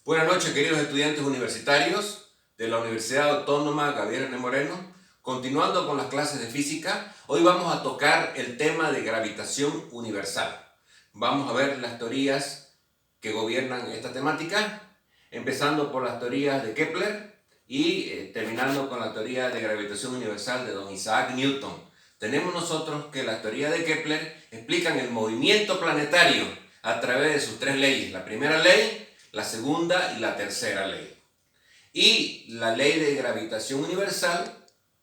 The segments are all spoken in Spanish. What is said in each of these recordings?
Buenas noches, queridos estudiantes universitarios de la Universidad Autónoma Gabriel N. Moreno. Continuando con las clases de física, hoy vamos a tocar el tema de gravitación universal. Vamos a ver las teorías que gobiernan esta temática, empezando por las teorías de Kepler y terminando con la teoría de gravitación universal de don Isaac Newton. Tenemos nosotros que las teorías de Kepler explican el movimiento planetario a través de sus tres leyes. La primera ley, la segunda y la tercera ley. Y la ley de gravitación universal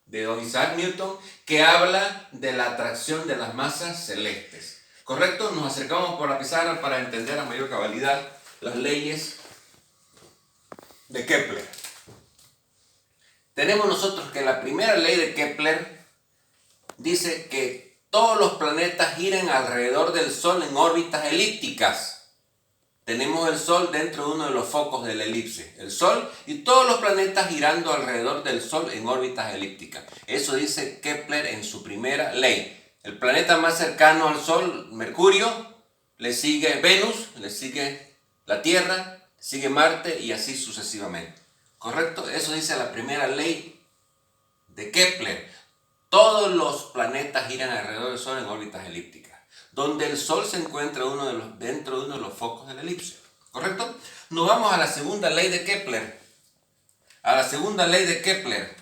de don Isaac Newton, que habla de la atracción de las masas celestes. ¿Correcto? Nos acercamos por la pizarra para entender a mayor cabalidad las leyes de Kepler. Tenemos nosotros que la primera ley de Kepler dice que todos los planetas giran alrededor del Sol en órbitas elípticas. Tenemos el Sol dentro de uno de los focos de la elipse. El Sol y todos los planetas girando alrededor del Sol en órbitas elípticas. Eso dice Kepler en su primera ley. El planeta más cercano al Sol, Mercurio, le sigue Venus, le sigue la Tierra, sigue Marte y así sucesivamente. ¿Correcto? Eso dice la primera ley de Kepler. Todos los planetas giran alrededor del Sol en órbitas elípticas, donde el Sol se encuentra dentro de uno de los focos de la elipse. ¿Correcto? Nos vamos a la segunda ley de Kepler. A la segunda ley de Kepler.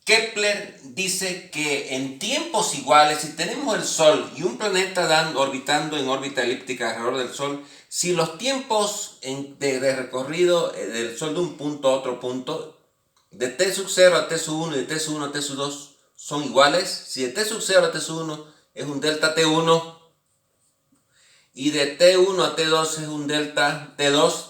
Kepler dice que en tiempos iguales, si tenemos el Sol y un planeta orbitando en órbita elíptica alrededor del Sol, si los tiempos de recorrido del Sol de un punto a otro punto, de T sub 0 a T sub 1 y de T sub 1 a T sub 2, son iguales, si de T sub 0 a T sub 1 es un delta T1 y de T1 a T2 es un delta T2,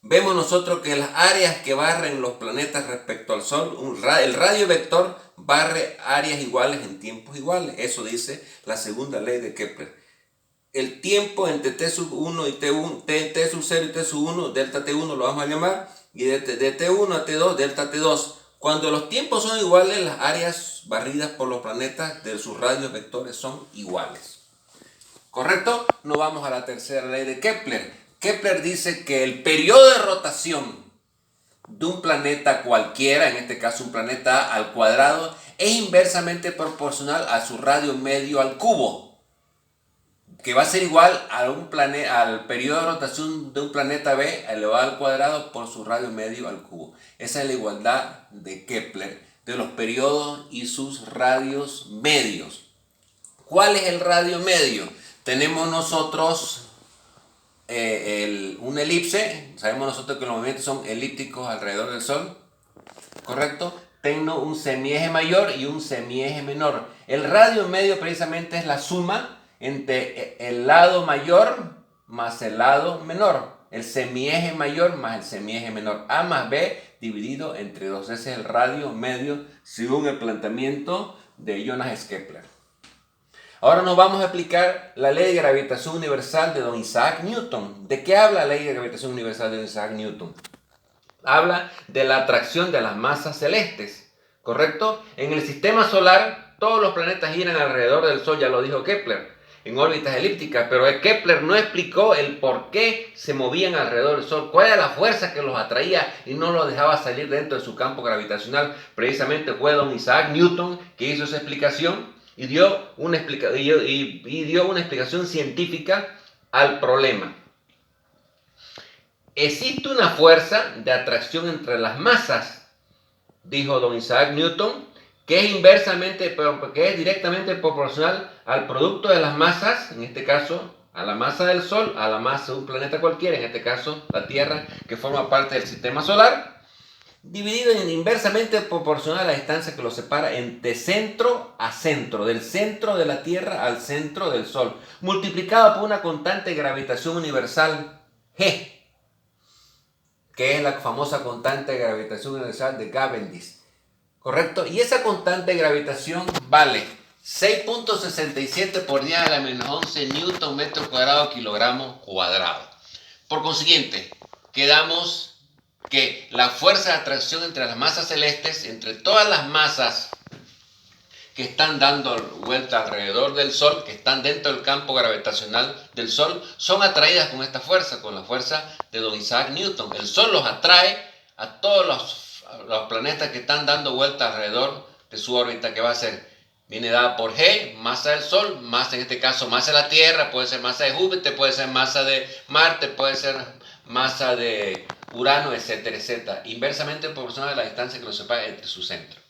vemos nosotros que las áreas que barren los planetas respecto al Sol, el radio vector barre áreas iguales en tiempos iguales. Eso dice la segunda ley de Kepler. El tiempo entre T sub 1 y T sub 0 y T sub 1, delta T1 lo vamos a llamar, y de T1 a T2, delta T2. Cuando los tiempos son iguales, las áreas barridas por los planetas de sus radios vectores son iguales. ¿Correcto? Nos vamos a la tercera ley de Kepler. Kepler dice que el periodo de rotación de un planeta cualquiera, en este caso un planeta A al cuadrado, es inversamente proporcional a su radio medio al cubo, que va a ser igual al periodo de rotación de un planeta B elevado al cuadrado por su radio medio al cubo. Esa es la igualdad de Kepler de los periodos y sus radios medios. ¿Cuál es el radio medio? Tenemos nosotros una elipse. Sabemos nosotros que los movimientos son elípticos alrededor del Sol, ¿correcto? Tengo un semieje mayor y un semieje menor. El radio medio precisamente es la suma entre el lado mayor más el lado menor. El semieje mayor más el semieje menor. A más B dividido entre 2. Ese es el radio medio según el planteamiento de Johannes Kepler. Ahora nos vamos a explicar la ley de gravitación universal de don Isaac Newton. ¿De qué habla la ley de gravitación universal de don Isaac Newton? Habla de la atracción de las masas celestes, ¿correcto? En el sistema solar, todos los planetas giran alrededor del Sol, ya lo dijo Kepler, en órbitas elípticas, pero Kepler no explicó el por qué se movían alrededor del Sol, cuál era la fuerza que los atraía y no los dejaba salir dentro de su campo gravitacional. Precisamente fue don Isaac Newton que hizo esa explicación y dio una explicación científica al problema. Existe una fuerza de atracción entre las masas, dijo don Isaac Newton, que es directamente proporcional al producto de las masas, en este caso a la masa del Sol, a la masa de un planeta cualquiera, en este caso la Tierra, que forma parte del sistema solar, dividido en inversamente proporcional a la distancia que lo separa de centro a centro, del centro de la Tierra al centro del Sol, multiplicado por una constante de gravitación universal G, que es la famosa constante de gravitación universal de Cavendish, ¿correcto? Y esa constante de gravitación vale 6.67 por 10 a la menos 11 newton metro cuadrado kilogramo cuadrado. Por consiguiente, quedamos que la fuerza de atracción entre las masas celestes, entre todas las masas que están dando vuelta alrededor del Sol, que están dentro del campo gravitacional del Sol, son atraídas con esta fuerza, con la fuerza de don Isaac Newton. El Sol los atrae a todos los planetas que están dando vuelta alrededor de su órbita, que va a ser, viene dada por G, masa del Sol, masa, en este caso masa de la Tierra, puede ser masa de Júpiter, puede ser masa de Marte, puede ser masa de Urano, etcétera, etcétera, inversamente proporcional a la distancia que los separa entre sus centros.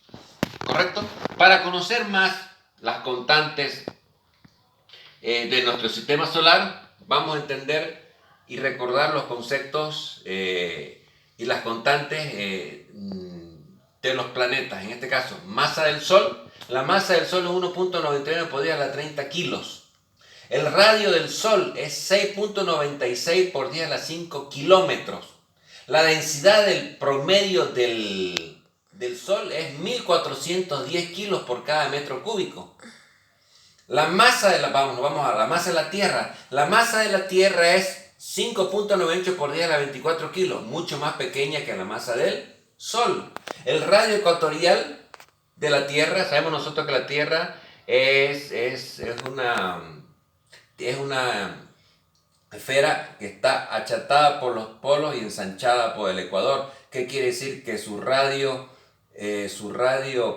¿Correcto? Para conocer más las constantes de nuestro sistema solar, vamos a entender y recordar los conceptos y las constantes de los planetas. En este caso, masa del Sol. La masa del Sol es 1.99 por 10 a la 30 kilos. El radio del Sol es 6.96 por 10 a la 5 kilómetros. La densidad del promedio del Sol es 1410 kilos por cada metro cúbico. La masa de vamos a la masa de la Tierra. La masa de la Tierra es 5.98 por 10 a la 24 kilos, mucho más pequeña que la masa del Sol. El radio ecuatorial de la Tierra, sabemos nosotros que la Tierra es una esfera que está achatada por los polos y ensanchada por el ecuador. ¿Qué quiere decir? Que su radio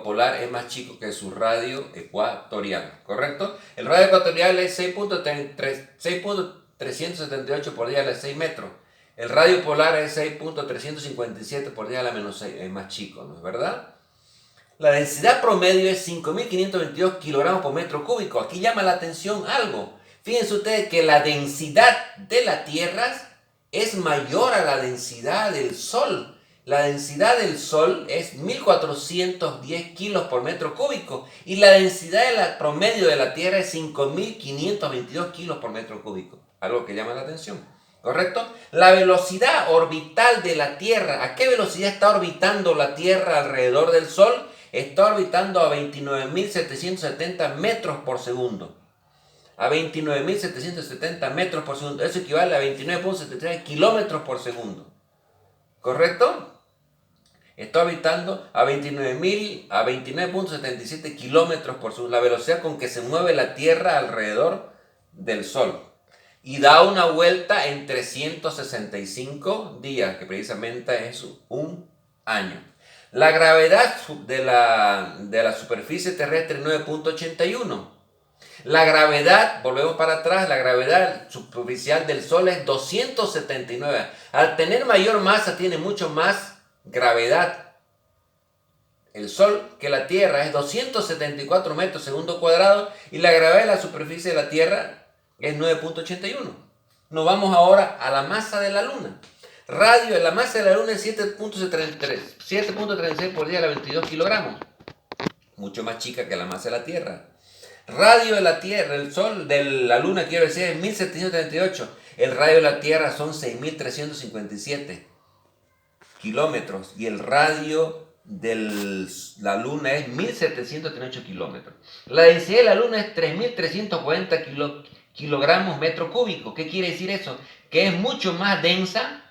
polar es más chico que su radio ecuatorial, ¿correcto? El radio ecuatorial es 6.378 por 10 a la 6 metros. El radio polar es 6.357 por 10 a la menos 6, es más chico, ¿no es verdad? La densidad promedio es 5.522 kilogramos por metro cúbico. Aquí llama la atención algo. Fíjense ustedes que la densidad de la Tierra es mayor a la densidad del Sol. La densidad del Sol es 1.410 kilos por metro cúbico y la densidad promedio de la Tierra es 5.522 kilos por metro cúbico. Algo que llama la atención, ¿correcto? La velocidad orbital de la Tierra. ¿A qué velocidad está orbitando la Tierra alrededor del Sol? Está orbitando a 29.770 metros por segundo. A 29.770 metros por segundo. Eso equivale a 29.73 kilómetros por segundo. ¿Correcto? Está orbitando a 29.77 kilómetros por segundo. La velocidad con que se mueve la Tierra alrededor del Sol. Y da una vuelta en 365 días, que precisamente es un año. La gravedad de la superficie terrestre es 9.81. La gravedad, volvemos para atrás, la gravedad superficial del Sol es 279. Al tener mayor masa, tiene mucho más gravedad. El Sol que la Tierra es 274 metros segundo cuadrado y la gravedad de la superficie de la Tierra es 9.81. Nos vamos ahora a la masa de la Luna. La masa de la Luna es 7.36 por 10 a la 22 kilogramos. Mucho más chica que la masa de la Tierra. Radio de la Tierra, el Sol de la Luna, quiero decir, es 1738. El radio de la Tierra son 6.357 kilómetros. Y el radio de la Luna es 1.738 kilómetros. La densidad de la Luna es 3.340 kilogramos metro cúbico. ¿Qué quiere decir eso? Que es mucho más densa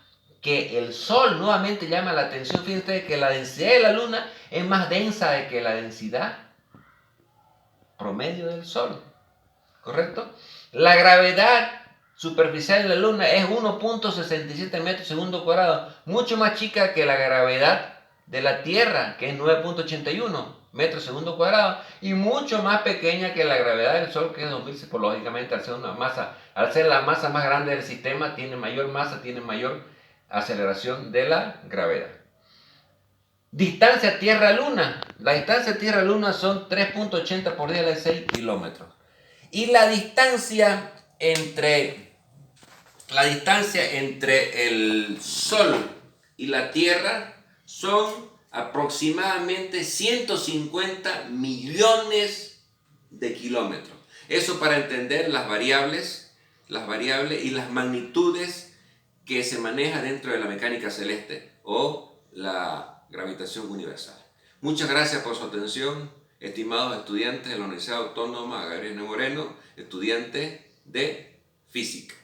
que el Sol. Nuevamente llama la atención, fíjense que la densidad de la Luna es más densa que la densidad promedio del Sol, ¿correcto? La gravedad superficial de la Luna es 1.67 metros segundo cuadrado, mucho más chica que la gravedad de la Tierra, que es 9.81 metros segundo cuadrado, y mucho más pequeña que la gravedad del Sol, que es 2.000, psicológicamente, al ser la masa más grande del sistema, tiene mayor masa, tiene mayor aceleración de la gravedad. Distancia Tierra-Luna. La distancia Tierra-Luna son 3.80 por 10 a la 6 kilómetros. Y la distancia entre el Sol y la Tierra son aproximadamente 150 millones de kilómetros. Eso para entender las variables y las magnitudes que se manejan dentro de la mecánica celeste o la gravitación universal. Muchas gracias por su atención, estimados estudiantes de la Universidad Autónoma Gabriel Moreno, estudiantes de física.